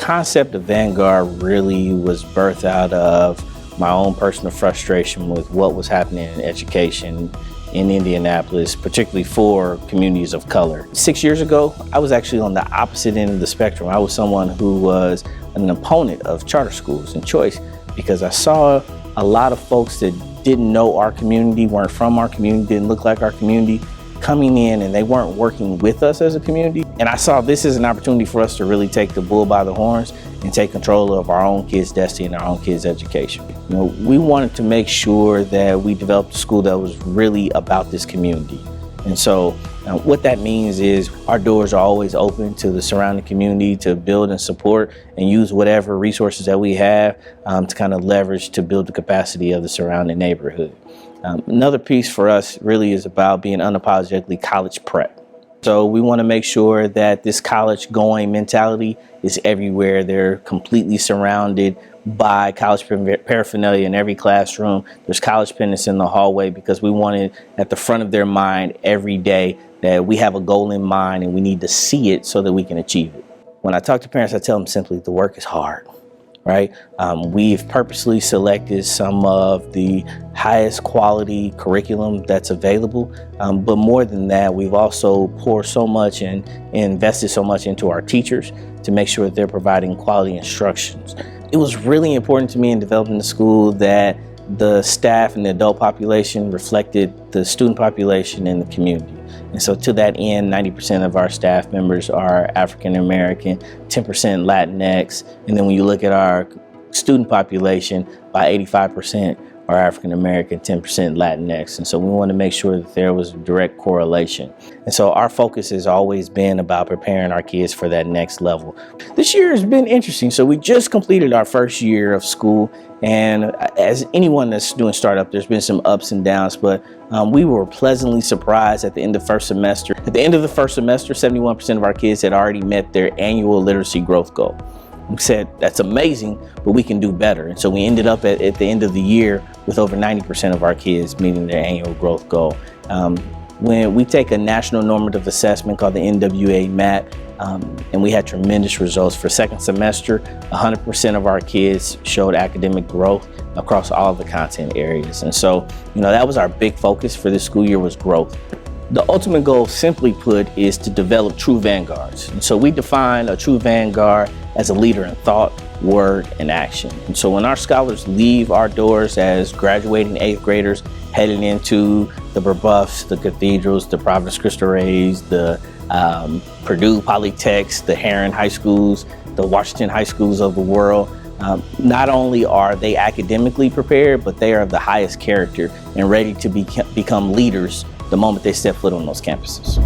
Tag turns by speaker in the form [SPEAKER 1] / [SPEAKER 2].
[SPEAKER 1] concept of Vanguard really was birthed out of my own personal frustration with what was happening in education in Indianapolis, particularly for communities of color. 6 years ago, I was actually on the opposite end of the spectrum. I was someone who was an opponent of charter schools and choice because I saw a lot of folks that didn't know our community, weren't from our community, didn't look like our community, coming in and they weren't working with us as a community. And I saw this as an opportunity for us to really take the bull by the horns and take control of our own kids' destiny and our own kids' education. You know, we wanted to make sure that we developed a school that was really about this community. And so what that means is our doors are always open to the surrounding community to build and support and use whatever resources that we have to kind of leverage to build the capacity of the surrounding neighborhood. Another piece for us really is about being unapologetically college prep. So we want to make sure that this college going mentality is everywhere. They're completely surrounded by college paraphernalia in every classroom. There's college pennants in the hallway because we want it at the front of their mind every day that we have a goal in mind and we need to see it so that we can achieve it. When I talk to parents, I tell them simply the work is hard. Right? We've purposely selected some of the highest quality curriculum that's available. But more than that, we've also poured so much and invested so much into our teachers to make sure that they're providing quality instructions. It was really important to me in developing the school that the staff and the adult population reflected the student population in the community. And so to that end, 90% of our staff members are African American, 10% Latinx, and then when you look at our student population, by 85% are African American, 10% Latinx. And so we want to make sure that there was a direct correlation. And so our focus has always been about preparing our kids for that next level. This year has been interesting. So we just completed our first year of school. And as anyone that's doing startup, there's been some ups and downs, but we were pleasantly surprised at the end of first semester. At the end of the first semester, 71% of our kids had already met their annual literacy growth goal. We said, that's amazing, but we can do better. And so we ended up at the end of the year with over 90% of our kids meeting their annual growth goal. When we take a national normative assessment called the NWA MAT, and we had tremendous results. For second semester, 100% of our kids showed academic growth across all of the content areas. And so, that was our big focus for this school year, was growth. The ultimate goal, simply put, is to develop true vanguards. And so we define a true vanguard as a leader in thought, word, and action. And so when our scholars leave our doors as graduating 8th graders, heading into the Brebeufs, the cathedrals, the Providence Christo Reys, the Purdue Polytechs, the Heron High Schools, the Washington High Schools of the world, not only are they academically prepared, but they are of the highest character and ready to become leaders the moment they step foot on those campuses.